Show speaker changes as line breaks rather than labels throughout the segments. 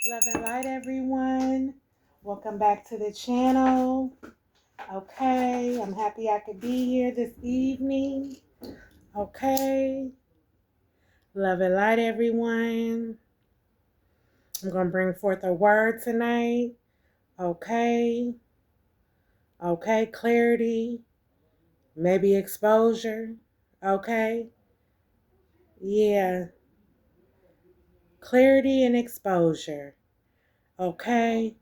Love and light, everyone. Welcome back to the channel. Okay, I'm happy I could be here this evening. Okay, love and light, everyone. I'm going to bring forth a word tonight. Okay, clarity, maybe exposure. Okay, yeah, clarity and exposure. Okay,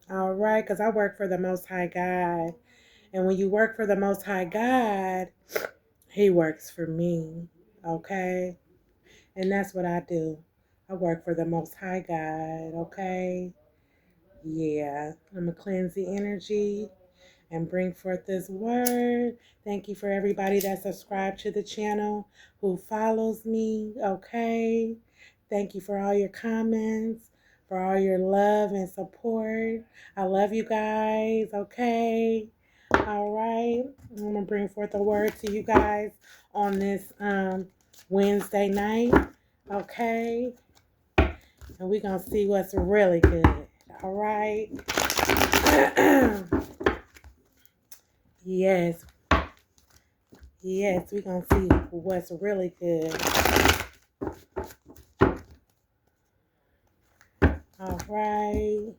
all right, because I work for the Most High God. And when you work for the Most High God, He works for me. Okay? And that's what I do. I work for the Most High God. Okay? Yeah. I'm going to cleanse the energy and bring forth this word. Thank you for everybody that subscribed to the channel, who follows me. Okay? Thank you for all your comments, for all your love and support. I love you guys. Okay? All right, I'm gonna bring forth a word to you guys on this Wednesday night. Okay, and we're gonna see what's really good. All right. yes, we're gonna see what's really good. All right.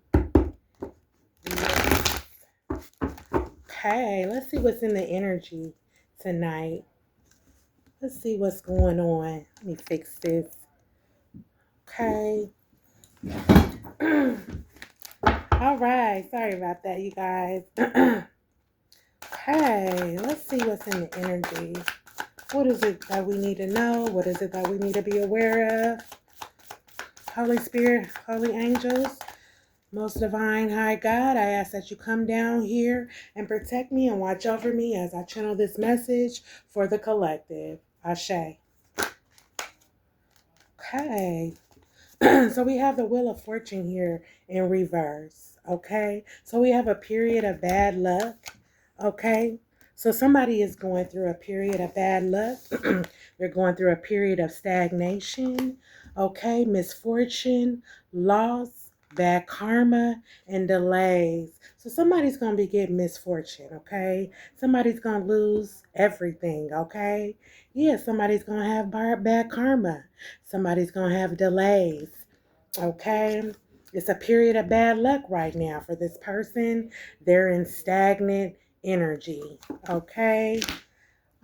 Yes. Okay, let's see what's in the energy tonight. Let's see what's going on. Let me fix this. Okay. All right. Sorry about that, you guys. Okay. Let's see what's in the energy. What is it that we need to know? What is it that we need to be aware of? Holy Spirit, holy angels, most divine high God, I ask that you come down here and protect me and watch over me as I channel this message for the collective. Ashe. Okay. So we have the Wheel of Fortune here in reverse. Okay. So we have a period of bad luck. Okay. So somebody is going through a period of bad luck. They're going through a period of stagnation. Okay. Misfortune, loss, bad karma, and delays. So somebody's going to be getting misfortune. Okay. Somebody's going to lose everything. Okay. Yeah. Somebody's going to have bad karma. Somebody's going to have delays. Okay. It's a period of bad luck right now for this person. They're in stagnant energy. Okay.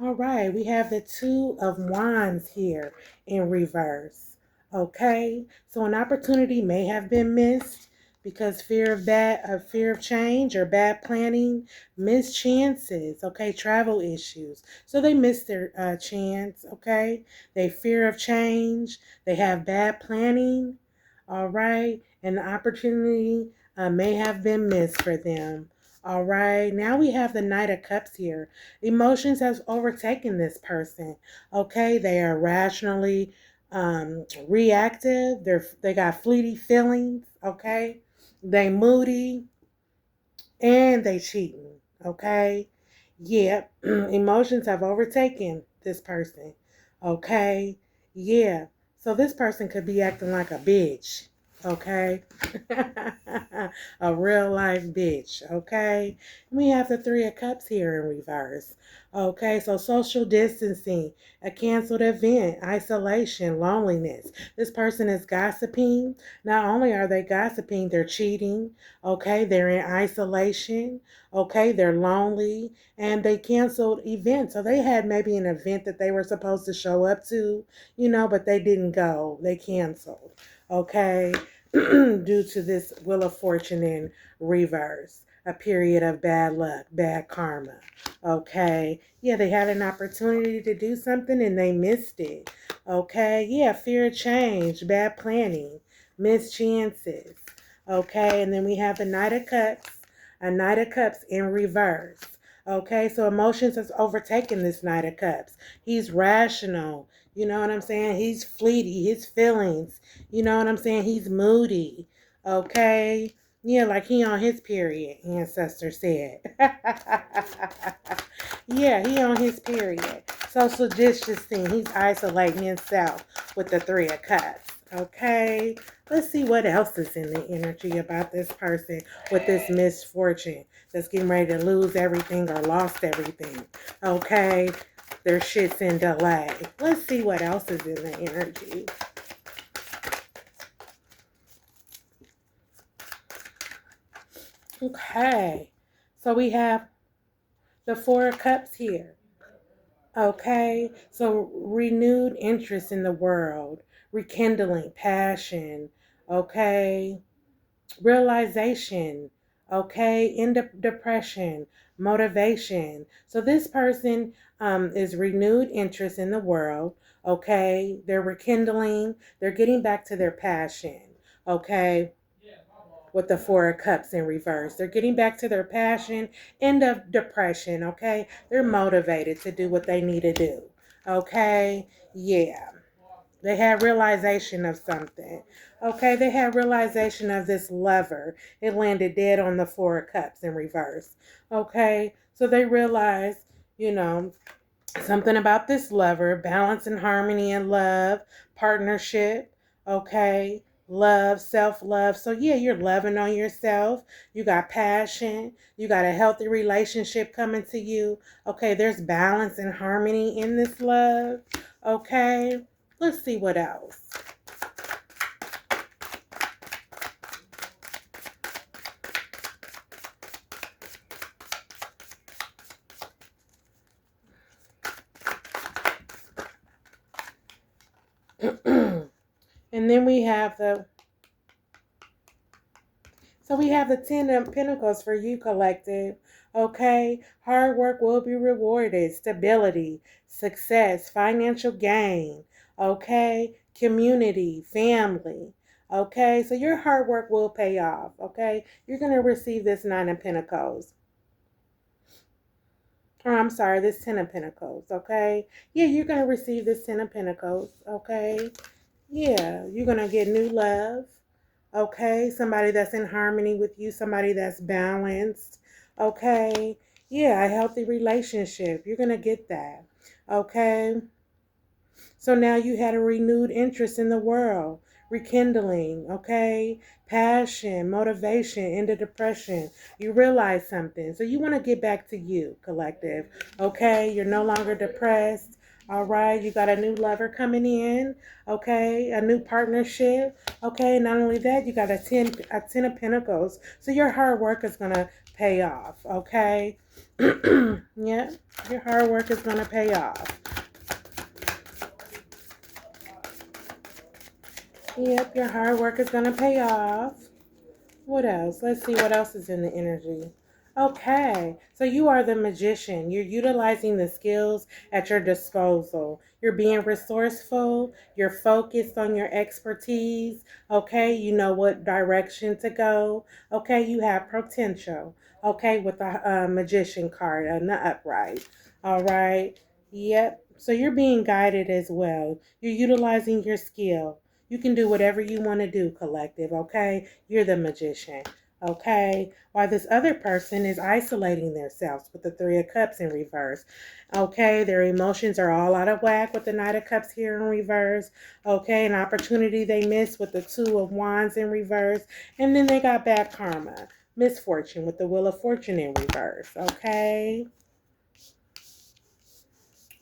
All right. We have the Two of Wands here in reverse. Okay. So an opportunity may have been missed because fear of change or bad planning, missed chances. Okay. Travel issues. So they missed their chance. Okay. They fear of change. They have bad planning. All right. And the opportunity may have been missed for them. All right. Now we have the Knight of Cups here. Emotions have overtaken this person. Okay. They are rationally reactive. They got fleeting feelings. Okay. They moody and they cheating. Okay. Yeah. Emotions have overtaken this person. Okay. Yeah. So this person could be acting like a bitch. Okay. A real life bitch. Okay. We have the Three of Cups here in reverse. Okay. So social distancing, a canceled event, isolation, loneliness. This person is gossiping. Not only are they gossiping, they're cheating. Okay. They're in isolation. Okay. They're lonely and they canceled events. So they had maybe an event that they were supposed to show up to, but they didn't go. They canceled. Okay. Due to this Wheel of Fortune in reverse. A period of bad luck, bad karma. Okay. Yeah, they had an opportunity to do something and they missed it. Okay. Yeah, fear of change, bad planning, missed chances. Okay. And then we have the Knight of Cups, a Knight of Cups in reverse. Okay. So emotions has overtaken this Knight of Cups. He's rational. You know what I'm saying? He's fleety. His feelings. You know what I'm saying? He's moody. Okay. Yeah, like he on his period, ancestor said. Yeah, he on his period. Social distancing. He's isolating himself. with the Three of Cups. Okay, let's see what else is in the energy about this person with this misfortune that's getting ready to lose everything or lost everything. Okay, their shit's in delay. Let's see what else is in the energy. Okay, so we have the Four of Cups here. Okay, so renewed interest in the world, rekindling passion, okay, realization, okay, end of depression, motivation. So this person is renewed interest in the world, okay, they're rekindling, they're getting back to their passion, okay, with the Four of Cups in reverse. They're getting back to their passion, end of depression, okay? They're motivated to do what they need to do, okay? Yeah. They had realization of something. Okay, they had realization of this lover. It landed dead on the Four of Cups in reverse. Okay, so they realized, you know, something about this lover, balance and harmony and love, partnership, okay, love, self-love. So yeah, you're loving on yourself. You got passion. You got a healthy relationship coming to you. Okay, there's balance and harmony in this love. Okay, let's see what else. And then we have the Ten of Pentacles for you, collective. Okay, hard work will be rewarded. Stability, success, financial gain. Okay, community, family. Okay, so your hard work will pay off. Okay, you're going to receive this Nine of Pentacles. Or I'm sorry, this Ten of Pentacles. Okay, yeah, you're going to receive this Ten of Pentacles. Okay, yeah, you're going to get new love. Okay, somebody that's in harmony with you, somebody that's balanced. Okay, yeah, a healthy relationship. You're going to get that. Okay, so now you had a renewed interest in the world, rekindling, okay, passion, motivation, into depression. You realize something. So you want to get back to you, collective. Okay, you're no longer depressed. All right, you got a new lover coming in, okay, a new partnership, okay. Not only that, you got a ten of Pentacles. So your hard work is gonna pay off, okay. Yeah, your hard work is gonna pay off. Yep, your hard work is going to pay off. What else? Let's see what else is in the energy. Okay, so you are the magician. You're utilizing the skills at your disposal. You're being resourceful. You're focused on your expertise. Okay, you know what direction to go. Okay, you have potential. Okay, with the magician card and the upright. All right. Yep. So you're being guided as well. You're utilizing your skill. You can do whatever you want to do, collective, okay? You're the magician, okay? While this other person is isolating themselves with the Three of Cups in reverse, okay? Their emotions are all out of whack with the Knight of Cups here in reverse, okay? An opportunity they missed with the Two of Wands in reverse, and then they got bad karma, misfortune with the Wheel of Fortune in reverse, okay?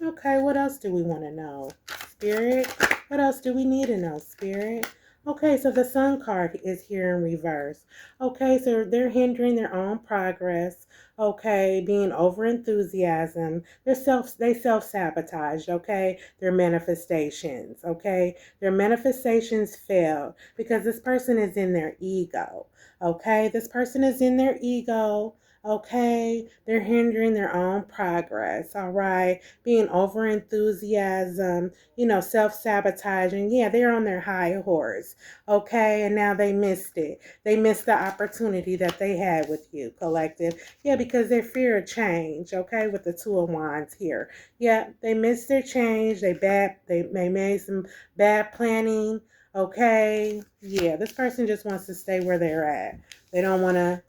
Okay, what else do we want to know? Spirit, what else do we need to know, Spirit? Okay, so the Sun card is here in reverse. Okay, so they're hindering their own progress. Okay, being over enthusiasm. They self-sabotaged, okay? Their manifestations, okay? Their manifestations failed because this person is in their ego. Okay, this person is in their ego. Okay, they're hindering their own progress. All right, being over enthusiasm, self-sabotaging. Yeah, they're on their high horse. Okay, and now they missed it. They missed the opportunity that they had with you, collective. Yeah, because they fear of change. Okay, with the Two of Wands here. Yeah, they missed their change. They made some bad planning. Okay, yeah, this person just wants to stay where they're at. They don't want to,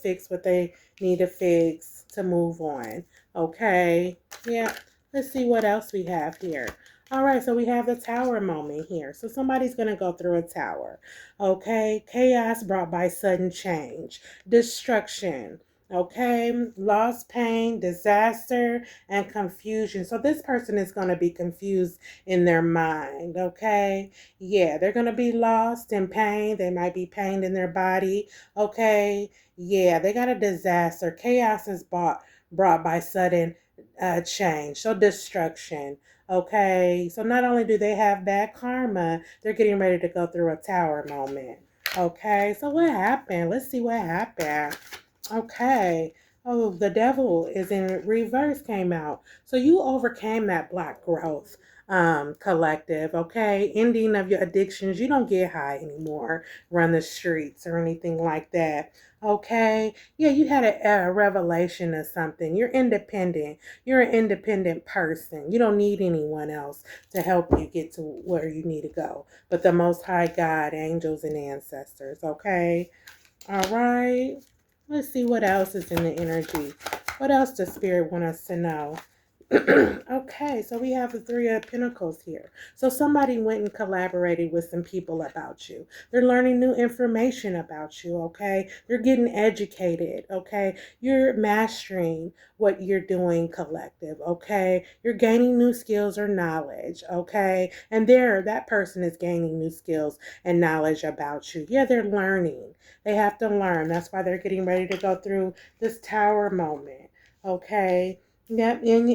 fix what they need to fix to move on. Okay, yeah. Let's see what else we have here. All right, so we have the tower moment here. So somebody's going to go through a tower. Okay, chaos brought by sudden change, destruction. Okay, loss, pain, disaster, and confusion. So this person is going to be confused in their mind. Okay, yeah, they're going to be lost in pain. They might be pained in their body. Okay, yeah, they got a disaster. Chaos is brought by sudden change. So destruction. Okay, so not only do they have bad karma, they're getting ready to go through a tower moment. Okay, so what happened? Let's see what happened. Okay. Oh, the devil is in reverse came out. So you overcame that black growth collective, okay? Ending of your addictions. You don't get high anymore, run the streets or anything like that. Okay. Yeah, you had a revelation of something. You're independent. You're an independent person. You don't need anyone else to help you get to where you need to go. But the Most High God, angels, and ancestors, okay? All right. Let's see what else is in the energy. What else does Spirit want us to know? Okay, so we have the Three of Pentacles here. So somebody went and collaborated with some people about you. They're learning new information about you, okay? You're getting educated, okay? You're mastering what you're doing collective, okay? You're gaining new skills or knowledge, okay? And that person is gaining new skills and knowledge about you. Yeah, they're learning. They have to learn. That's why they're getting ready to go through this tower moment, okay? Yep, and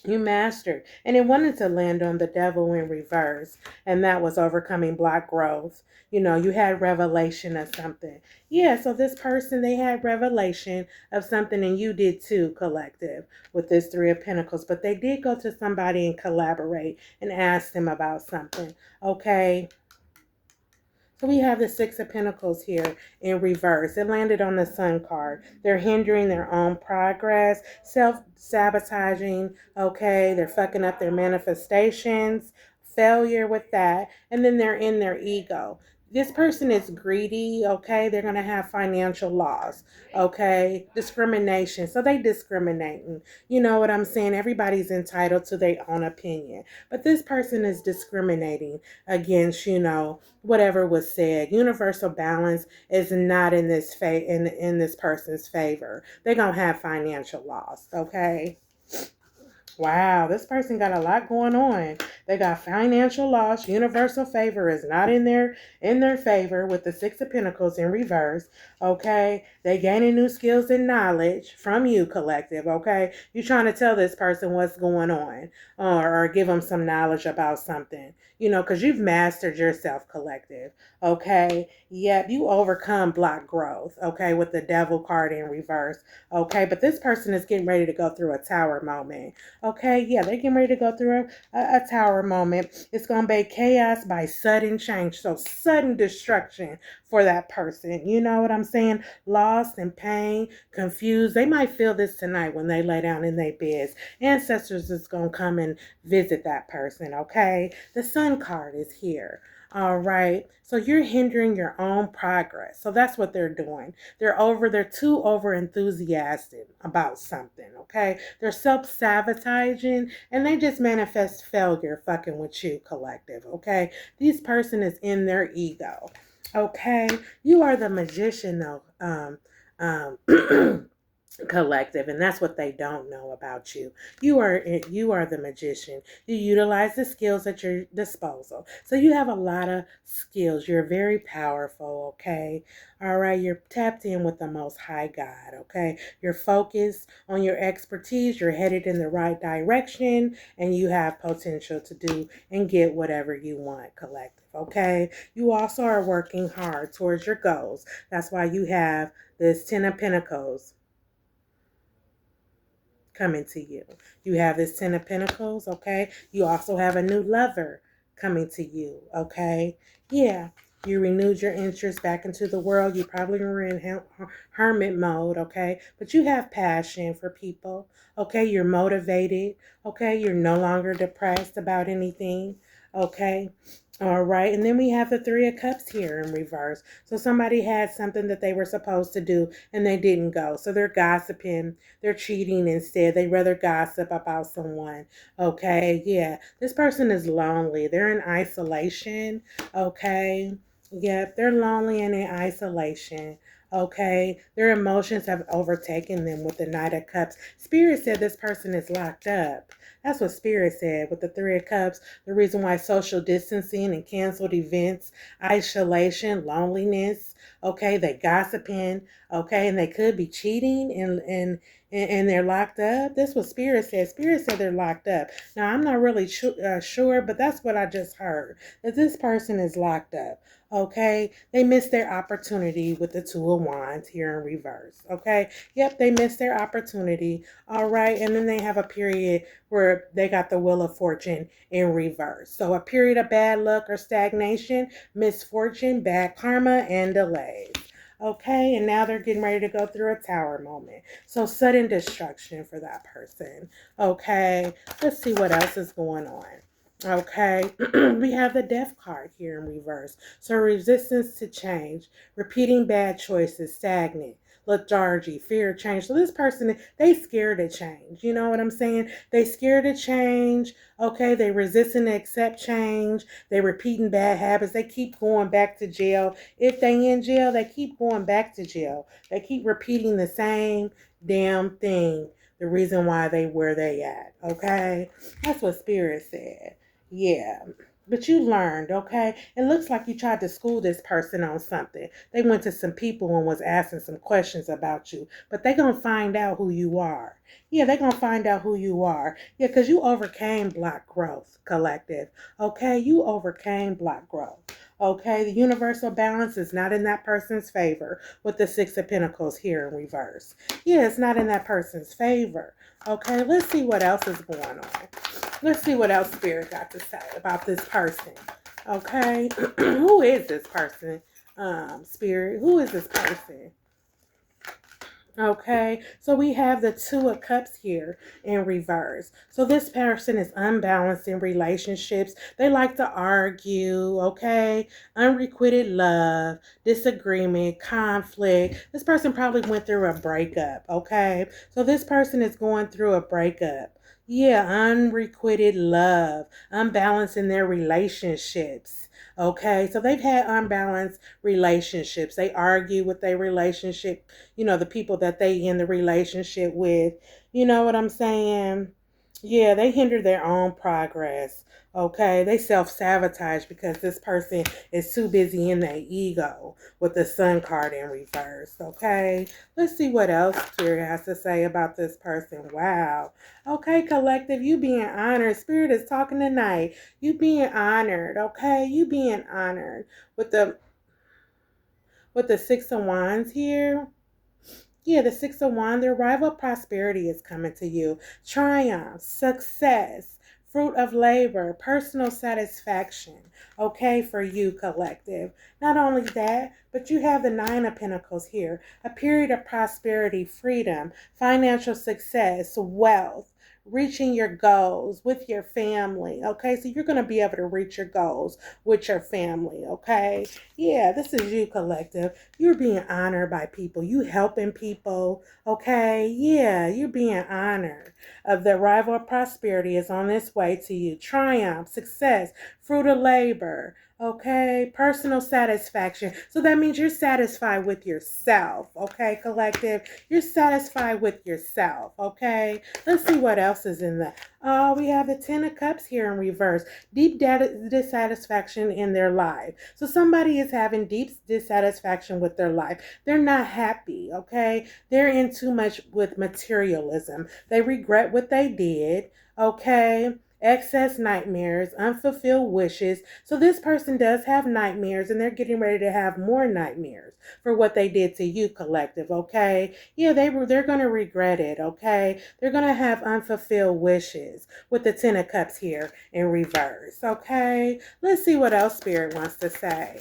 you mastered. And it wanted to land on the devil in reverse, and that was overcoming block growth. You know, you had revelation of something. Yeah, so this person, they had revelation of something, and you did too, collective, with this Three of Pentacles. But they did go to somebody and collaborate and ask them about something, okay? So we have the Six of Pentacles here in reverse. It landed on the Sun card. They're hindering their own progress, self-sabotaging, okay? They're fucking up their manifestations, failure with that, and then they're in their ego. This person is greedy, okay? They're going to have financial loss, okay? Discrimination. So they discriminating. You know what I'm saying? Everybody's entitled to their own opinion. But this person is discriminating against, whatever was said. Universal balance is not in in this person's favor. They're going to have financial loss, okay? Wow, this person got a lot going on. They got financial loss. Universal favor is not in their favor with the Six of Pentacles in reverse. Okay, they gaining new skills and knowledge from you, collective. Okay, you trying to tell this person what's going on, or give them some knowledge about something. Because you've mastered yourself, collective. Okay, yep, you overcome block growth. Okay, with the Devil card in reverse. Okay, but this person is getting ready to go through a tower moment. Okay, yeah, they're getting ready to go through a tower moment. It's going to be chaos by sudden change. So sudden destruction for that person. You know what I'm saying? Lost and pain, confused. They might feel this tonight when they lay down in their beds. Ancestors is going to come and visit that person, okay? The Sun card is here. All right. So you're hindering your own progress. So that's what they're doing. They're too over enthusiastic about something, okay? They're self-sabotaging and they just manifest failure fucking with you, collective, okay? This person is in their ego. Okay? You are the magician though. Collective, and that's what they don't know about you. You are the magician. You utilize the skills at your disposal, so you have a lot of skills. You're very powerful, okay? All right, you're tapped in with the Most High God, okay? You're focused on your expertise. You're headed in the right direction, and you have potential to do and get whatever you want, collective, okay? You also are working hard towards your goals. That's why you have this Ten of Pentacles coming to you. You have this Ten of Pentacles, okay? You also have a new lover coming to you, okay? Yeah, you renewed your interest back into the world. You probably were in hermit mode, okay? But you have passion for people, okay? You're motivated, okay? You're no longer depressed about anything, okay? All right, and then we have the Three of Cups here in reverse. So somebody had something that they were supposed to do and they didn't go. So they're gossiping, they're cheating instead. They rather gossip about someone. Okay, yeah. This person is lonely. They're in isolation. Okay. Yep, they're lonely and in isolation. Okay, their emotions have overtaken them with the Knight of Cups. Spirit said this person is locked up. That's what Spirit said with the Three of Cups. The reason why social distancing and canceled events, isolation, loneliness, okay, they gossiping, okay, and they could be cheating and they're locked up. That's what Spirit said. Spirit said they're locked up. Now, I'm not really sure, but that's what I just heard, that this person is locked up. Okay, they missed their opportunity with the Two of Wands here in reverse. Okay, yep, they missed their opportunity. All right, and then they have a period where they got the Wheel of Fortune in reverse. So a period of bad luck or stagnation, misfortune, bad karma, and delays. Okay, and now they're getting ready to go through a Tower moment. So sudden destruction for that person. Okay, let's see what else is going on. Okay, we have the Death card here in reverse. So resistance to change, repeating bad choices, stagnant, lethargy, fear of change. So this person, they scared to change. You know what I'm saying? They scared to change. Okay, they resisting to accept change. They repeating bad habits. They keep going back to jail. If they in jail, they keep going back to jail. They keep repeating the same damn thing. The reason why they where they at. Okay, that's what Spirit said. Yeah. But you learned, okay? It looks like you tried to school this person on something. They went to some people and was asking some questions about you. But they going to find out who you are. Yeah, they going to find out who you are. Yeah, because you overcame block growth, collective. Okay? You overcame block growth. Okay? The universal balance is not in that person's favor with the Six of Pentacles here in reverse. Yeah, it's not in that person's favor. Okay? Let's see what else is going on. Let's see what else Spirit got to say about this person. Okay. Who is this person? Spirit. Who is this person? Okay, so we have the Two of Cups here in reverse. So this person is unbalanced in relationships. They like to argue, okay? Unrequited love, disagreement, conflict. This person probably went through a breakup, okay? So this person is going through a breakup. Yeah, unrequited love, unbalance in their relationships. Okay, so they've had unbalanced relationships. They argue with their relationship, the people that they in the relationship with. You know what I'm saying? Yeah, they hinder their own progress. Okay, they self-sabotage because this person is too busy in their ego with the Sun card in reverse. Okay, let's see what else Spirit has to say about this person. Wow. Okay, collective, you being honored. Spirit is talking tonight. You being honored. Okay, you being honored with the Six of Wands here. Yeah, the Six of Wands, the arrival of prosperity is coming to you. Triumph, success, fruit of labor, personal satisfaction, okay, for you, collective. Not only that, but you have the Nine of Pentacles here. A period of prosperity, freedom, financial success, wealth, reaching your goals with your family, okay? So you're going to be able to reach your goals with your family, okay? Yeah, this is you, collective. You're being honored by people. You helping people, okay? Yeah, you're being honored. The arrival of prosperity is on its way to you. Triumph, success, fruit of labor, okay? Personal satisfaction. So that means you're satisfied with yourself, okay, collective? You're satisfied with yourself, okay? Let's see what else is in the... Oh, we have the Ten of Cups here in reverse. Deep dissatisfaction in their life. So somebody is having deep dissatisfaction with their life. They're not happy, okay? They're in too much with materialism. They regret what they did, okay? Excess nightmares, unfulfilled wishes. So this person does have nightmares and they're getting ready to have more nightmares for what they did to you, collective, okay? Yeah, they're going to regret it, okay? They're going to have unfulfilled wishes with the Ten of Cups here in reverse, okay? Let's see what else Spirit wants to say.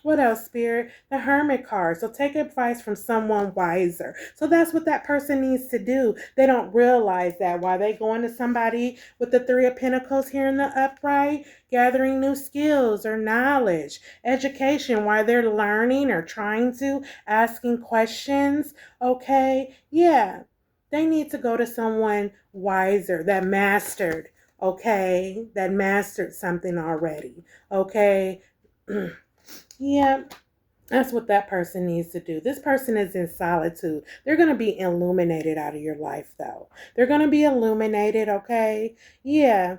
What else, Spirit? The Hermit card. So take advice from someone wiser. So that's what that person needs to do. They don't realize that while they going to somebody with the Three of Pentacles here in the upright, gathering new skills or knowledge, education, while they're learning or trying to, asking questions. Okay, yeah, they need to go to someone wiser that mastered. Okay, that mastered something already. Okay. Yeah, that's what that person needs to do. This person is in solitude. They're going to be illuminated out of your life, though. They're going to be illuminated, okay? Yeah.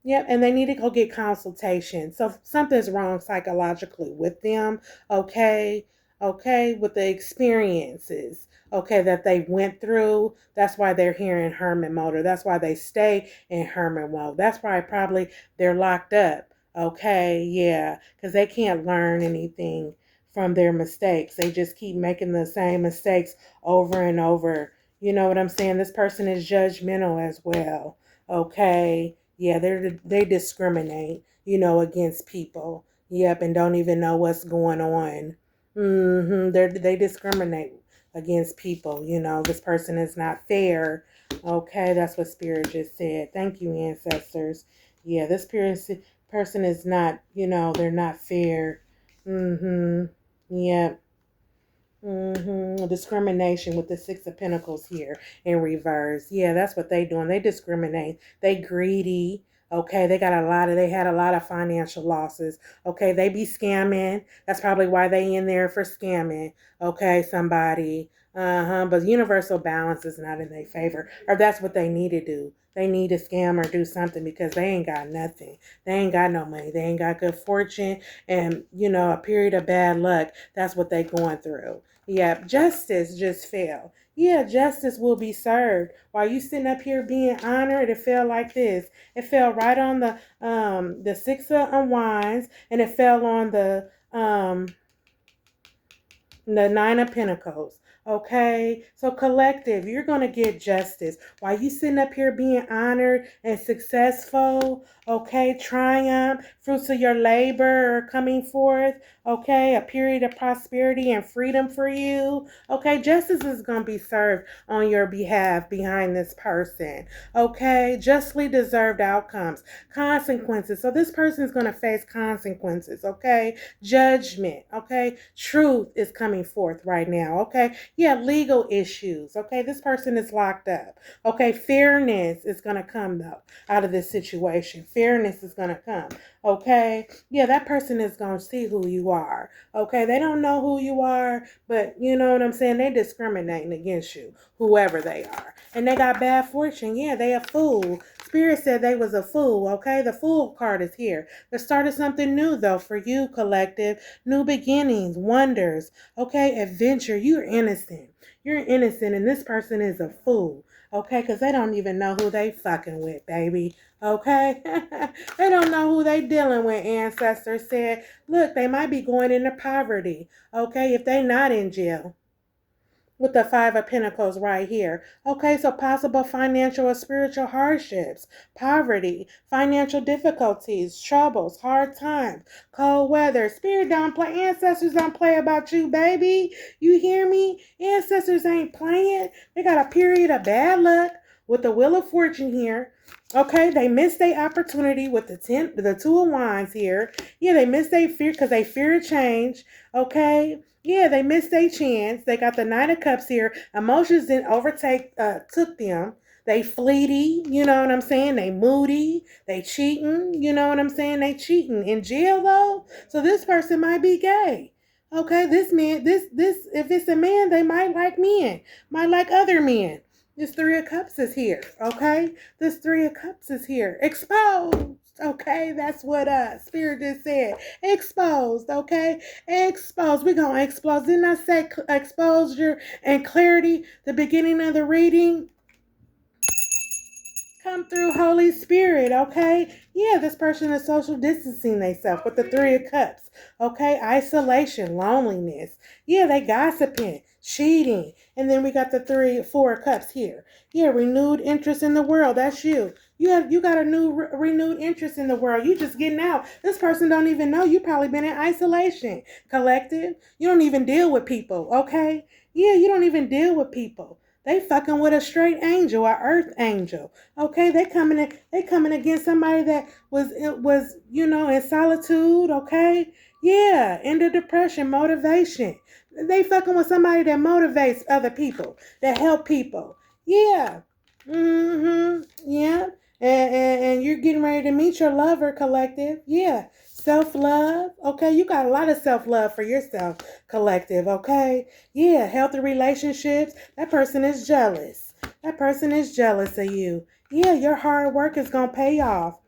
Yep, and they need to go get consultation. So something's wrong psychologically with them, okay? Okay, with the experiences, okay, that they went through. That's why they're here in hermit mode, or that's why they stay in hermit mode. That's why probably they're locked up, okay? Yeah, because they can't learn anything from their mistakes. They just keep making the same mistakes over and over. You know what I'm saying? This person is judgmental as well, okay? Yeah, they discriminate, against people. Yep, and don't even know what's going on. They discriminate against people. This person is not fair. Okay, that's what Spirit just said. Thank you, ancestors. Yeah, this person is not. They're not fair. Yep. Discrimination with the Six of Pentacles here in reverse. Yeah, that's what they doing. They discriminate. They greedy. Okay, they had a lot of financial losses. Okay, they be scamming. That's probably why they in there for scamming. Okay, somebody. But universal balance is not in their favor. Or that's what they need to do. They need to scam or do something because they ain't got nothing. They ain't got no money. They ain't got good fortune and, a period of bad luck. That's what they going through. Yeah, justice just fell. Yeah, justice will be served. While you sitting up here being honored, it fell like this. It fell right on the Six of Wands, and it fell on the Nine of Pentacles. Okay, so collective, you're going to get justice. While you sitting up here being honored and successful, okay, triumph, fruits of your labor are coming forth, okay, a period of prosperity and freedom for you, okay, justice is going to be served on your behalf behind this person, okay, justly deserved outcomes, consequences. So this person is going to face consequences, okay, judgment, okay, truth is coming forth right now, okay, yeah, legal issues, okay, this person is locked up, okay, fairness is going to come though out of this situation. Fairness is going to come. Okay. Yeah, that person is going to see who you are. Okay. They don't know who you are, but you know what I'm saying? They discriminating against you, whoever they are. And they got bad fortune. Yeah, they a fool. Spirit said they was a fool. Okay. The fool card is here. They started something new though for you, collective. New beginnings, wonders. Okay. Adventure. You're innocent. You're innocent and this person is a fool. Okay, because they don't even know who they fucking with, baby. Okay? They don't know who they dealing with, ancestors said. Look, they might be going into poverty. Okay, if they not in jail with the Five of Pentacles right here. Okay, so possible financial or spiritual hardships, poverty, financial difficulties, troubles, hard times, cold weather. Spirit don't play. Ancestors don't play about you, baby. You hear me? Ancestors ain't playing. They got a period of bad luck with the Wheel of Fortune here. Okay, they missed their opportunity with the Two of Wands here. Yeah, they missed their fear because they fear change. Okay, yeah, they missed their chance. They got the Nine of Cups here. Emotions didn't took them. They fleety, you know what I'm saying? They moody, they cheating, you know what I'm saying? They cheating in jail though. So this person might be gay. Okay, this man, this if it's a man, they might like men, might like other men. This Three of Cups is here, okay? This Three of Cups is here. Exposed, okay? That's what Spirit just said. Exposed, okay? Exposed. We're going to expose. Didn't I say exposure and clarity the beginning of the reading? Come through, Holy Spirit, okay? Yeah, this person is social distancing themselves with the Three of Cups, okay? Isolation, loneliness. Yeah, they gossiping, cheating. And then we got the Four of Cups here. Yeah, renewed interest in the world. That's you. You got a new renewed interest in the world. You just getting out. This person don't even know. You probably been in isolation. Collective. You don't even deal with people, okay? Yeah, you don't even deal with people. They fucking with a straight angel, a earth angel. Okay, they coming against somebody that was in solitude. Okay, yeah, into depression, motivation. They fucking with somebody that motivates other people, that help people. Yeah, yeah, and you're getting ready to meet your lover, collective. Yeah, self love. Okay, you got a lot of self love for yourself, collective. Okay, yeah, healthy relationships. That person is jealous. That person is jealous of you. Yeah, your hard work is going to pay off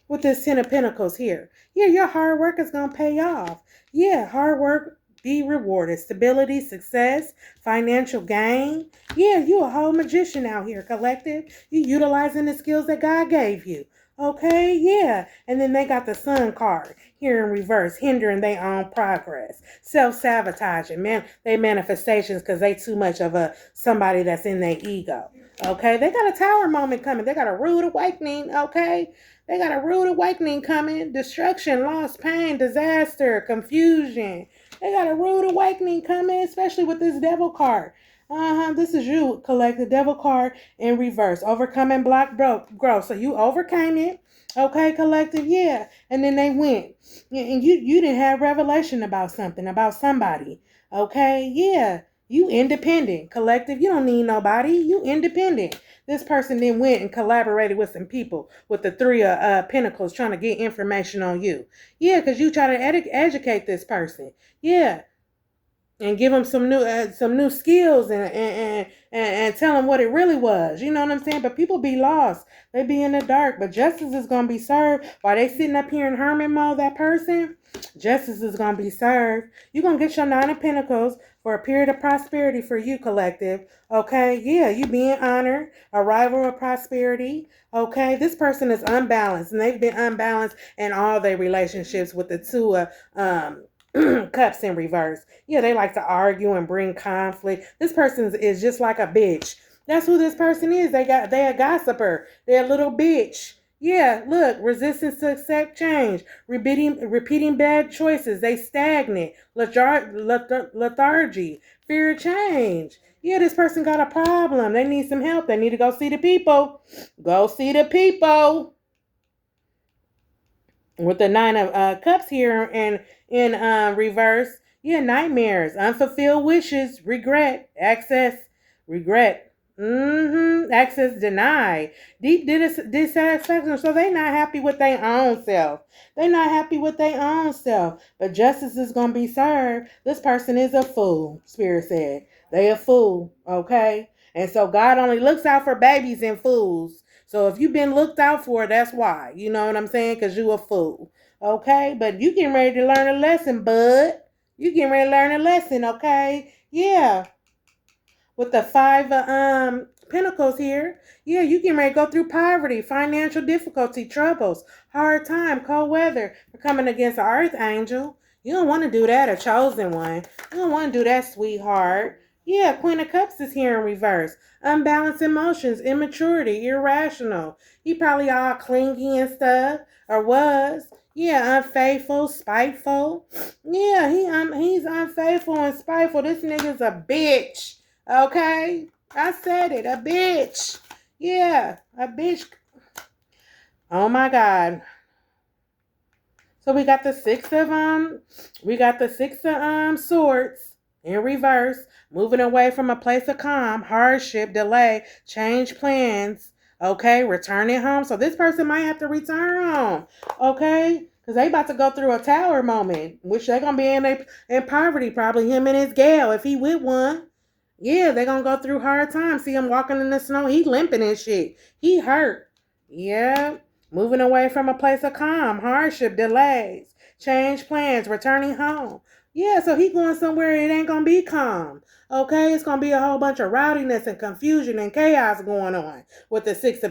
with this Ten of Pentacles here. Yeah, your hard work is going to pay off. Yeah, hard work be rewarded. Stability, success, financial gain. Yeah, you a whole magician out here, collective. You utilizing the skills that God gave you. Okay, yeah. And then they got the Sun card here in reverse, hindering their own progress. Self-sabotaging, man. They manifestations because they too much of somebody that's in their ego. Okay, they got a tower moment coming. They got a rude awakening, okay? They got a rude awakening coming. Destruction, loss, pain, disaster, confusion. They got a rude awakening coming, especially with this devil card. This is you, collect the devil card in reverse. Overcoming block growth. So you overcame it. Okay, collective, yeah. And then they went. And you didn't have revelation about something, about somebody. Okay, yeah. You independent, collective. You don't need nobody. You independent. This person then went and collaborated with some people with the Three of Pentacles trying to get information on you. Yeah, because you try to educate this person. Yeah, and give them some new skills and tell them what it really was. You know what I'm saying? But people be lost. They be in the dark. But justice is going to be served while they sitting up here in hermit mode, that person. Justice is going to be served. You're going to get your Nine of Pentacles for a period of prosperity for you, collective. Okay? Yeah, you being honored. Arrival of prosperity. Okay? This person is unbalanced. And they've been unbalanced in all their relationships with the Two of Cups in reverse. Yeah, they like to argue and bring conflict. This person is just like a bitch. That's who this person is. They a gossiper. They're a little bitch. Yeah, look, resistance to accept change, repeating bad choices. They stagnant, lethargy, fear of change. Yeah, this person got a problem. They need some help. They need to go see the people. Go see the people. With the Nine of Cups here and in reverse, yeah, nightmares, unfulfilled wishes, regret, regret, access denied, deep dissatisfaction. So they not happy with their own self. They not happy with their own self. But justice is gonna be served. This person is a fool. Spirit said they a fool. Okay, and so God only looks out for babies and fools. So if you've been looked out for, that's why. You know what I'm saying? Because you a fool. Okay? But you getting ready to learn a lesson, bud. You getting ready to learn a lesson, okay? Yeah. With the Five Pentacles here. Yeah, you getting ready to go through poverty, financial difficulty, troubles, hard time, cold weather. You're coming against an earth angel. You don't want to do that, a chosen one. You don't want to do that, sweetheart. Yeah, Queen of Cups is here in reverse. Unbalanced emotions, immaturity, irrational. He probably all clingy and stuff, or was. Yeah, unfaithful, spiteful. Yeah, he's unfaithful and spiteful. This nigga's a bitch. Okay? I said it, a bitch. Yeah, a bitch. Oh my God. So we got the Six of Swords in reverse, moving away from a place of calm, hardship, delay, change plans, okay, returning home. So this person might have to return home, okay, because they about to go through a tower moment, which they're going to be in poverty, probably him and his gal, if he with one. Yeah, they're going to go through hard times. See him walking in the snow. He limping and shit. He hurt. Yeah. Moving away from a place of calm, hardship, delays, change plans, returning home. Yeah, so he going somewhere it ain't gonna be calm. Okay, it's gonna be a whole bunch of rowdiness and confusion and chaos going on with the six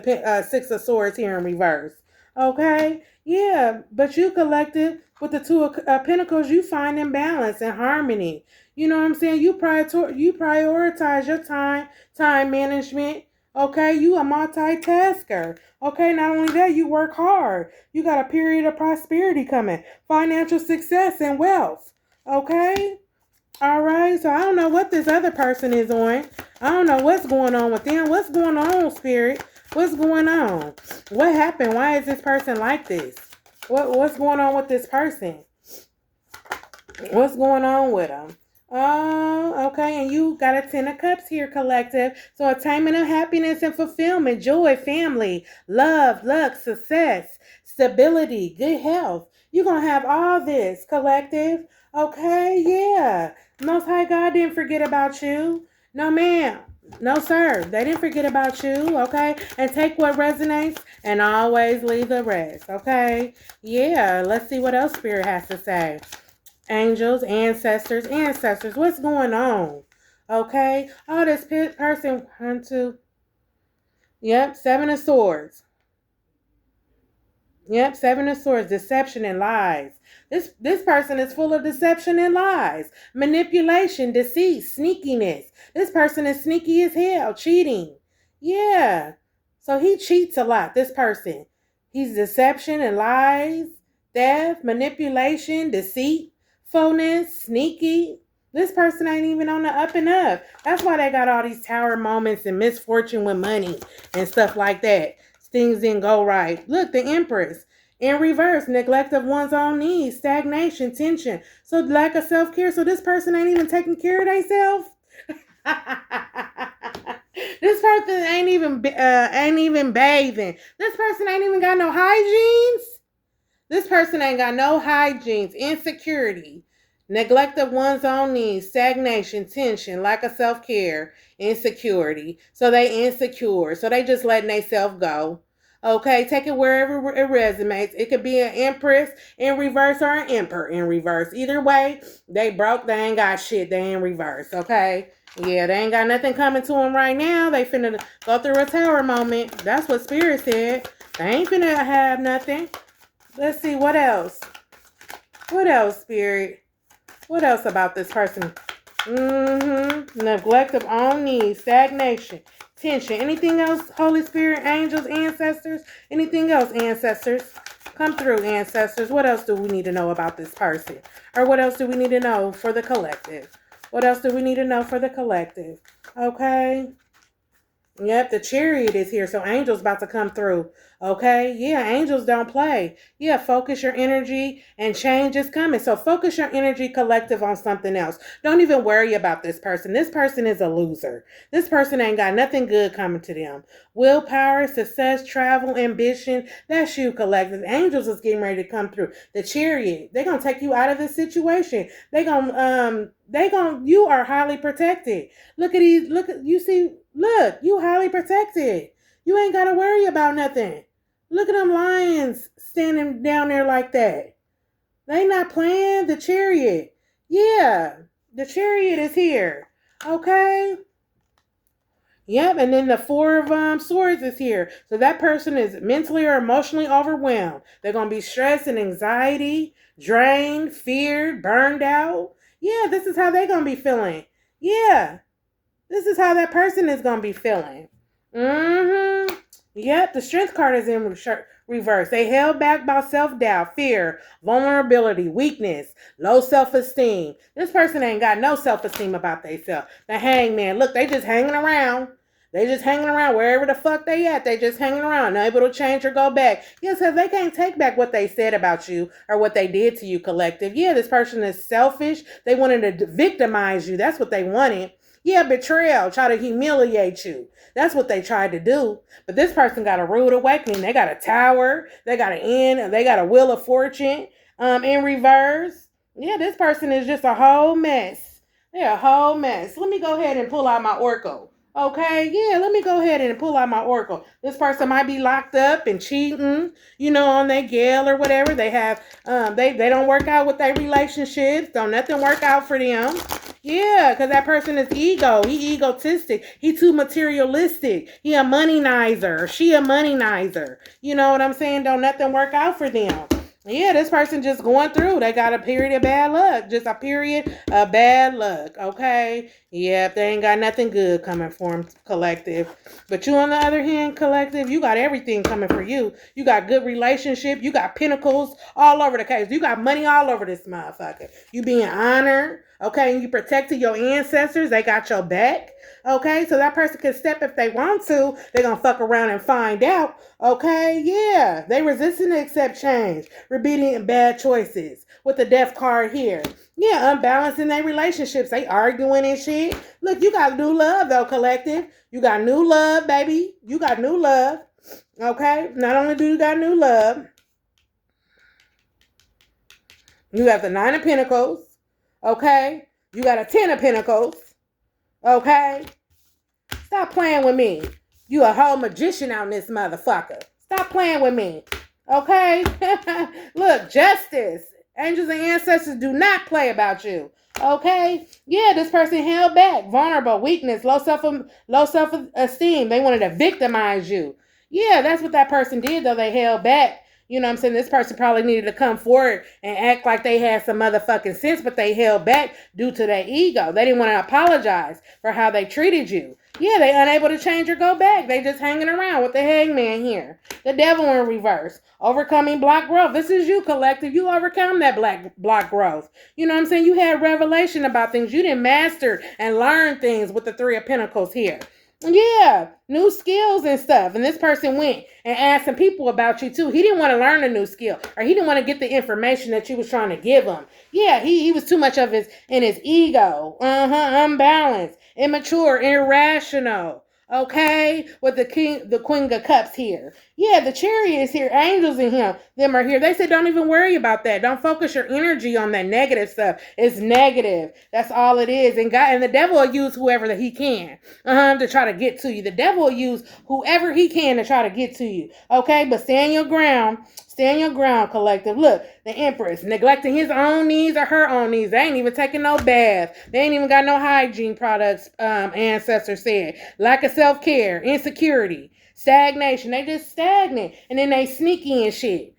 of swords here in reverse. Okay, yeah, but you collected with the two of pentacles. You find in balance and harmony. You know what I'm saying? You prioritize your time management. Okay, you a multitasker. Okay, not only that, you work hard. You got a period of prosperity coming, financial success and wealth. Okay? All right. So I don't know what this other person is on. I don't know what's going on with them. What's going on, Spirit? What's going on? What happened? Why is this person like this? What's going on with this person? What's going on with them? Oh, okay. And you got a 10 of cups here, collective. So attainment of happiness and fulfillment, joy, family, love, luck, success, stability, good health. You're going to have all this, collective. Okay, yeah. Most High God didn't forget about you. No, ma'am. No, sir. They didn't forget about you, okay? And take what resonates and always leave the rest, okay? Yeah, let's see what else Spirit has to say. Angels, ancestors. What's going on? Okay. Oh, this person. 1, 2. Yep. 7 of Swords. Yep. 7 of Swords. Deception and lies. This person is full of deception and lies, manipulation, deceit, sneakiness. This person is sneaky as hell, cheating. Yeah. So he cheats a lot. This person. He's deception and lies, theft, manipulation, deceit. Phonous, sneaky. This person ain't even on the up and up. That's why they got all these tower moments and misfortune with money and stuff like that. Things didn't go right. Look, the Empress. In reverse, neglect of one's own needs, stagnation, tension. So lack of self-care. So this person ain't even taking care of themselves. This person ain't even bathing. This person ain't even got no hygiene. This person ain't got no hygiene, insecurity, neglect of one's own needs, stagnation, tension, lack of self-care, insecurity. So they insecure. So they just letting themselves go. Okay, take it wherever it resonates. It could be an Empress in reverse or an Emperor in reverse. Either way, they broke. They ain't got shit. They in reverse. Okay. Yeah, they ain't got nothing coming to them right now. They finna go through a tower moment. That's what Spirit said. They ain't finna have nothing. Let's see, what else? What else, Spirit? What else about this person? Neglect of own needs, stagnation, tension. Anything else, Holy Spirit, angels, ancestors? Anything else, ancestors? Come through, ancestors. What else do we need to know about this person? Or what else do we need to know for the collective? What else do we need to know for the collective? Okay. Yep, the Chariot is here, so angels about to come through. Okay, yeah, angels don't play. Yeah, focus your energy and change is coming. So focus your energy, collective, on something else. Don't even worry about this person. This person is a loser. This person ain't got nothing good coming to them. Willpower, success, travel, ambition, that's you, collective. Angels is getting ready to come through. The Chariot, they're going to take you out of this situation. You are highly protected. Look, you highly protected. You ain't got to worry about nothing. Look at them lions standing down there like that. They not playing. The Chariot. Yeah, the Chariot is here. Okay. Yep, and then the 4 of Swords is here. So that person is mentally or emotionally overwhelmed. They're going to be stressed and anxiety, drained, feared, burned out. Yeah, this is how they're going to be feeling. Yeah, this is how that person is going to be feeling. Yep, the Strength card is in reverse. They held back by self-doubt, fear, vulnerability, weakness, low self-esteem. This person ain't got no self-esteem about themselves. The Hangman, look, they just hanging around. They just hanging around wherever the fuck they at. They just hanging around, not able to change or go back. Yeah, so they can't take back what they said about you or what they did to you, collective. Yeah, this person is selfish. They wanted to victimize you. That's what they wanted. Yeah, betrayal, try to humiliate you. That's what they tried to do. But this person got a rude awakening. They got a tower. They got an end. They got a wheel of fortune in reverse. Yeah, this person is just a whole mess. They're a whole mess. Let me go ahead and pull out my Oracle. Okay, yeah, let me go ahead and pull out my oracle. This person might be locked up and cheating, on their gal or whatever. They have they don't work out with their relationships. Don't nothing work out for them. Yeah, because that person is ego. He egotistic. He too materialistic. He a money nizer. Or she a money nizer. You know what I'm saying? Don't nothing work out for them. Yeah, this person just going through. They got a period of bad luck. Just a period of bad luck. Okay. Yep, they ain't got nothing good coming for them, collective. But you, on the other hand, collective, you got everything coming for you. You got good relationship. You got pinnacles all over the case. You got money all over this motherfucker. You being honored. Okay, and you protected your ancestors. They got your back. Okay, so that person can step if they want to. They're going to fuck around and find out. Okay, yeah. They resisting to accept change. Repeating bad choices. With the death card here. Yeah, unbalancing their relationships. They arguing and shit. Look, you got new love, though, collective. You got new love, baby. You got new love. Okay? Not only do you got new love, you have the 9 of Pentacles. Okay? You got a 10 of Pentacles. Okay? Stop playing with me. You a whole magician out in this motherfucker. Stop playing with me. Okay? Look, justice. Angels and ancestors do not play about you. Okay? Yeah, this person held back. Vulnerable, weakness, low self-esteem. They wanted to victimize you. Yeah, that's what that person did, though. They held back. You know what I'm saying? This person probably needed to come forward and act like they had some motherfucking sense, but they held back due to their ego. They didn't want to apologize for how they treated you. Yeah, they unable to change or go back. They just hanging around with the hangman here. The devil in reverse. Overcoming block growth. This is you, collective. You overcome that block growth. You know what I'm saying? You had revelation about things. You didn't master and learn things with the 3 of Pentacles here. Yeah, new skills and stuff. And this person went and asked some people about you too. He didn't want to learn a new skill, or he didn't want to get the information that you was trying to give him. Yeah, he was too much of his ego. Unbalanced, immature, irrational. Okay, with the Queen of Cups here. Yeah, the Chariot is here. Angels in him. Them are here. They said don't even worry about that. Don't focus your energy on that negative stuff. It's negative. That's all it is. And God and the devil will use whoever that he can to try to get to you. The devil will use whoever he can to try to get to you. Okay, but stand your ground. Stand your ground, collective. Look, the Empress neglecting his own needs or her own needs. They ain't even taking no bath. They ain't even got no hygiene products, ancestors said. Lack of self-care, insecurity, stagnation. They just stagnant. And then they sneaky and shit.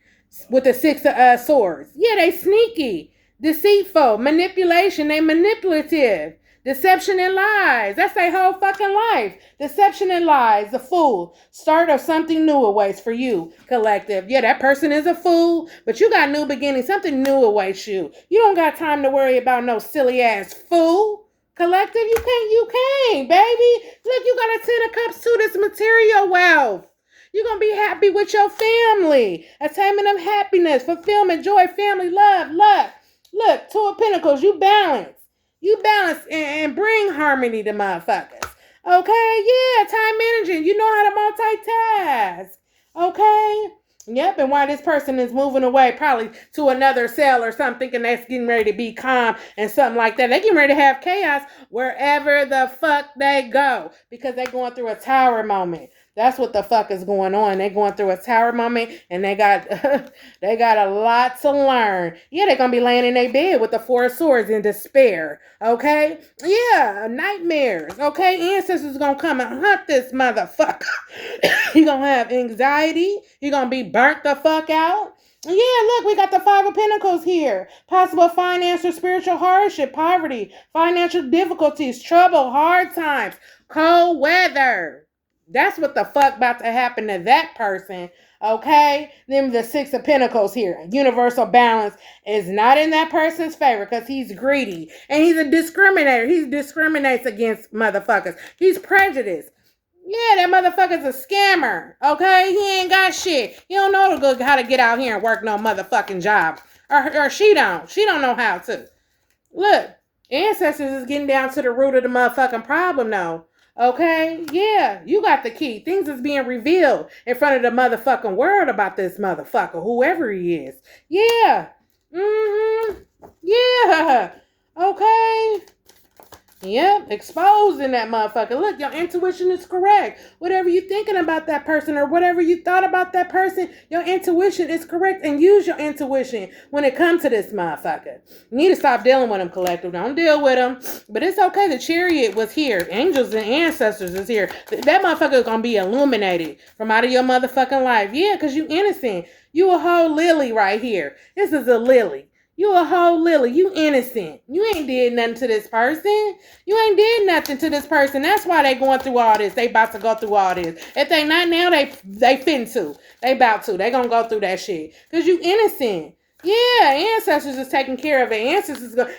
With the 6 of swords. Yeah, they sneaky. Deceitful. Manipulation. They manipulative. Deception and lies. That's their whole fucking life. Deception and lies. The fool. Start of something new awaits for you, collective. Yeah, that person is a fool, but you got new beginnings. Something new awaits you. You don't got time to worry about no silly ass fool. Collective, you can't, baby. Look, you got a 10 of Cups too. This material wealth. You're going to be happy with your family. Attainment of happiness, fulfillment, joy, family, love, luck. Look, 2 of Pentacles. You balance. You balance and bring harmony to motherfuckers. Okay? Yeah, time managing. You know how to multitask. Okay? Yep, and while this person is moving away, probably to another cell or something, thinking that's getting ready to be calm and something like that. They getting ready to have chaos wherever the fuck they go, because they're going through a tower moment. That's what the fuck is going on. They're going through a tower moment, and they got they got a lot to learn. Yeah, they're going to be laying in their bed with the 4 of Swords in despair. Okay? Yeah, nightmares. Okay? Ancestors going to come and hunt this motherfucker. He going to have anxiety. He going to be burnt the fuck out. Yeah, look, we got the 5 of Pentacles here. Possible finance or spiritual hardship, poverty, financial difficulties, trouble, hard times, cold weather. That's what the fuck about to happen to that person. Okay? Then the 6 of Pentacles here. Universal balance is not in that person's favor because he's greedy. And he's a discriminator. He discriminates against motherfuckers. He's prejudiced. Yeah, that motherfucker's a scammer. Okay? He ain't got shit. He don't know how to get out here and work no motherfucking job. Or she don't. She don't know how to. Look, ancestors is getting down to the root of the motherfucking problem though. Okay? Yeah, you got the key. Things is being revealed in front of the motherfucking world about this motherfucker, whoever he is. Yeah. Yeah. Okay? Yep, exposing that motherfucker. Look, your intuition is correct. Whatever you thinking about that person or whatever you thought about that person, your intuition is correct. And use your intuition when it comes to this motherfucker. You need to stop dealing with them, collective. Don't deal with them. But it's okay. The chariot was here. Angels and ancestors is here. That motherfucker is going to be illuminated from out of your motherfucking life. Yeah, because you innocent. You a whole lily right here. This is a lily. You a whole lily. You innocent. You ain't did nothing to this person. You ain't did nothing to this person. That's why they going through all this. They about to go through all this. If they not now, they fin to. They about to. They gonna go through that shit. Cause you innocent. Yeah, ancestors is taking care of it.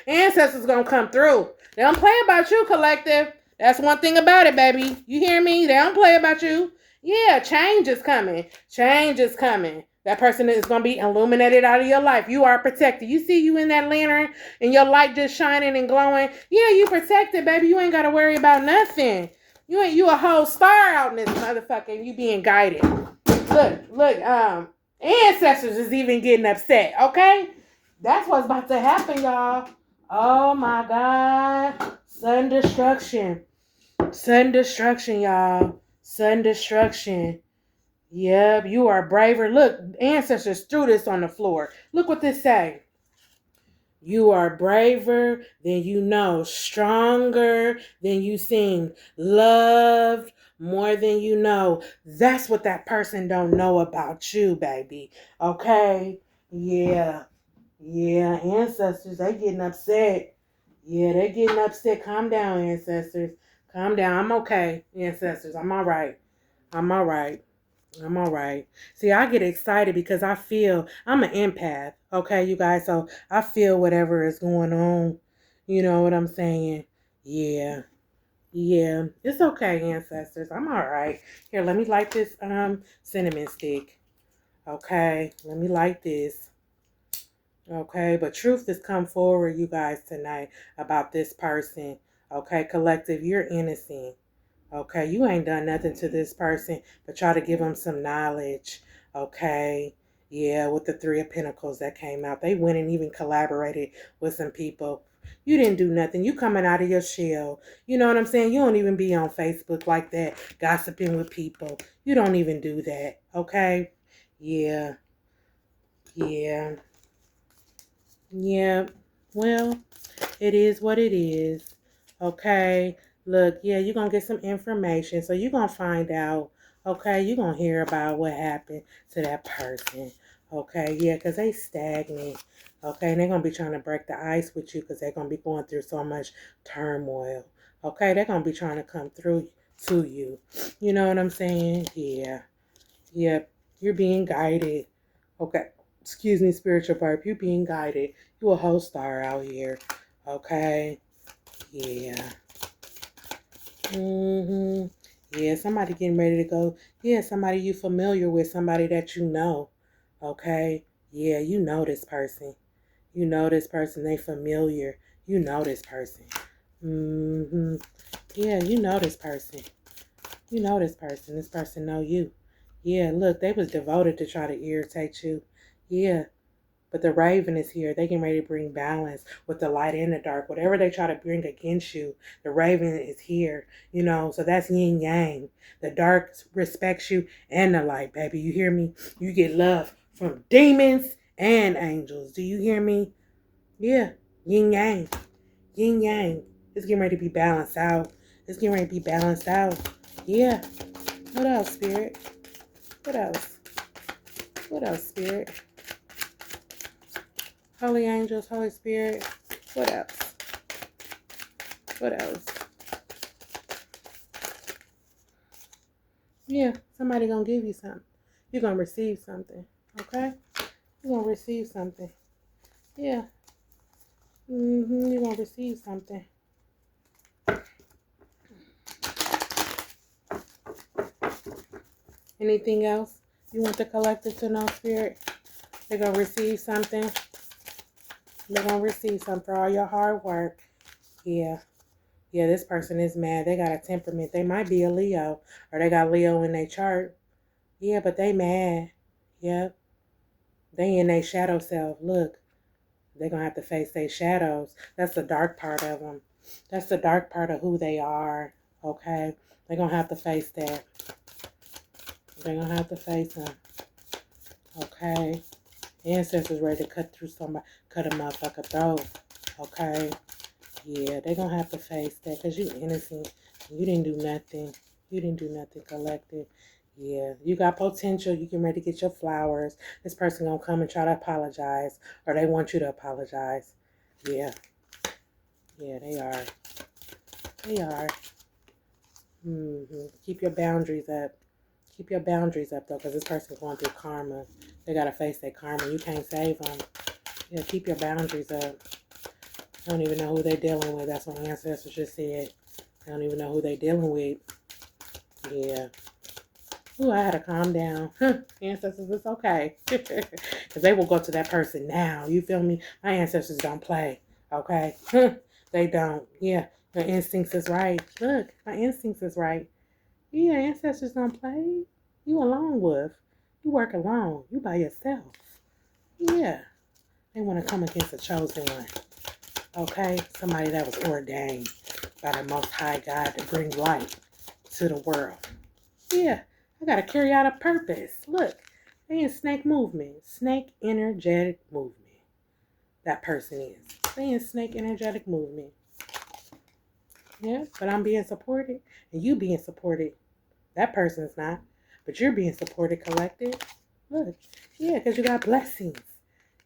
Ancestors gonna come through. They don't play about you, collective. That's one thing about it, baby. You hear me? They don't play about you. Yeah, change is coming. Change is coming. That person is going to be illuminated out of your life. You are protected. You see you in that lantern and your light just shining and glowing. Yeah, you protected, baby. You ain't got to worry about nothing. You a whole star out in this motherfucker and you being guided. Look, ancestors is even getting upset, okay? That's what's about to happen, y'all. Oh my God. Sudden destruction. Sudden destruction, y'all. Sudden destruction. Yep, you are braver. Look, ancestors threw this on the floor. Look what this say. You are braver than you know, stronger than you seem, loved more than you know. That's what that person don't know about you, baby. Okay? Yeah. Yeah, ancestors, they getting upset. Yeah, they getting upset. Calm down, ancestors. Calm down. I'm okay, ancestors. I'm all right. I'm all right. I'm all right. See, I get excited because I'm an empath, okay, you guys? So I feel whatever is going on. You know what I'm saying? Yeah. Yeah. It's okay, ancestors. I'm all right. Here, let me light this cinnamon stick. Okay. Let me light this. Okay. But truth has come forward, you guys, tonight about this person. Okay, collective, you're innocent. Okay, you ain't done nothing to this person but try to give them some knowledge. Okay, yeah, with the Three of Pentacles that came out, they went and even collaborated with some people. You didn't do nothing. You coming out of your shell. You know what I'm saying? You don't even be on Facebook like that, gossiping with people. You don't even do that. Okay? Yeah, yeah, yeah. Well, it is what it is. Okay. Look, yeah, you're going to get some information. So you're going to find out. Okay. You're going to hear about what happened to that person. Okay. Yeah, because they stagnant. Okay. And they're going to be trying to break the ice with you because they're going to be going through so much turmoil. Okay. They're going to be trying to come through to you. You know what I'm saying? Yeah. Yep. You're being guided. Okay. Excuse me, spiritual burp. You're being guided. You a whole star out here. Okay. Yeah. Yeah, somebody getting ready to go. Yeah, somebody you familiar with, somebody that you know. Okay? Yeah, you know this person. You know this person. They familiar. You know this person. Yeah, you know this person. You know this person. This person know you. Yeah, look, they was devoted to try to irritate you. Yeah. But the raven is here. They getting ready to bring balance with the light and the dark. Whatever they try to bring against you, the raven is here. You know, so that's yin yang. The dark respects you and the light, baby. You hear me? You get love from demons and angels. Do you hear me? Yeah. Yin yang. Yin yang. It's getting ready to be balanced out. It's getting ready to be balanced out. Yeah. What else, Spirit? What else? What else, Spirit? Holy angels, Holy Spirit. What else? What else? Yeah, somebody gonna give you something. You're gonna receive something. Okay? You're gonna receive something. Yeah. You're gonna receive something. Anything else you want the collective to know, Spirit? They're gonna receive something. They're gonna receive something for all your hard work. Yeah. Yeah, this person is mad. They got a temperament. They might be a Leo, or they got Leo in their chart. Yeah, but they mad. Yep. They in their shadow self. Look, they're going to have to face their shadows. That's the dark part of them. That's the dark part of who they are, okay? They're going to have to face that. They're going to have to face them, okay? Ancestors ready to cut through somebody, cut a motherfucker throat, okay? Yeah, they're going to have to face that because you innocent. You didn't do nothing. You didn't do nothing, collective. Yeah, you got potential. You can ready to get your flowers. This person going to come and try to apologize, or they want you to apologize. Yeah. Yeah, they are. They are. Keep your boundaries up. Keep your boundaries up, though, because this person's going through karma. They got to face their karma. You can't save them. Yeah, keep your boundaries up. I don't even know who they're dealing with. That's what ancestors just said. I don't even know who they're dealing with. Yeah. Ooh, I had to calm down. Ancestors, it's okay. Because they will go to that person now. You feel me? My ancestors don't play. Okay? They don't. Yeah. My instincts is right. Look, my instincts is right. Yeah, ancestors don't play. You alone with. You work alone. You by yourself. Yeah. They want to come against a chosen one. Okay? Somebody that was ordained by the Most High God to bring light to the world. Yeah. I got to carry out a purpose. Look. They in snake movement. Snake energetic movement. That person is. They in snake energetic movement. Yeah. But I'm being supported. And you being supported. That person's not. But you're being supported, collective. Look. Yeah, because you got blessings.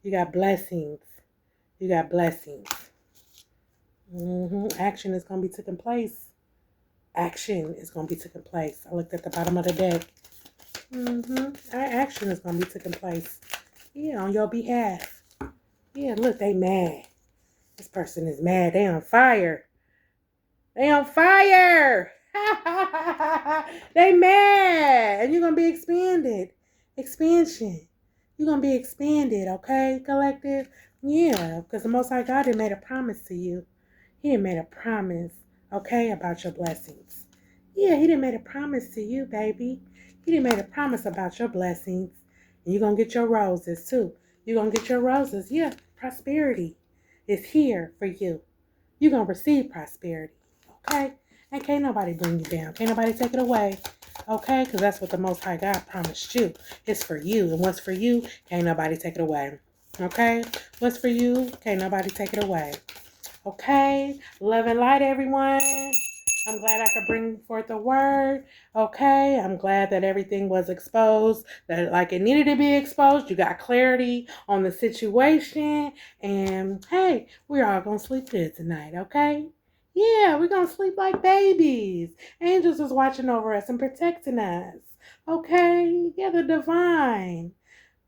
You got blessings. You got blessings. Action is going to be taking place. Action is going to be taking place. I looked at the bottom of the deck. Action is going to be taking place. Yeah, on your behalf. Yeah, look, they mad. This person is mad. They on fire. They on fire. They mad. And you're going to be expanded. Expansion. You're going to be expanded, okay, collective? Yeah, because the Most High God had made a promise to you. He had made a promise, okay, about your blessings. Yeah, he done made a promise to you, baby. He done made a promise about your blessings. And you're going to get your roses, too. You're going to get your roses. Yeah, prosperity is here for you. You're going to receive prosperity, okay? And can't nobody bring you down. Can't nobody take it away, okay? Because that's what the Most High God promised you. It's for you. And what's for you, can't nobody take it away, okay? What's for you, can't nobody take it away. Okay, love and light, everyone. I'm glad I could bring forth a word. Okay, I'm glad that everything was exposed, that like it needed to be exposed. You got clarity on the situation. And hey, we're all going to sleep good tonight, okay? Yeah, we're going to sleep like babies. Angels is watching over us and protecting us. Okay, yeah, the divine.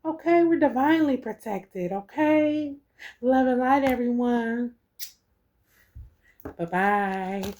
Okay, we're divinely protected, okay? Love and light, everyone. Bye-bye.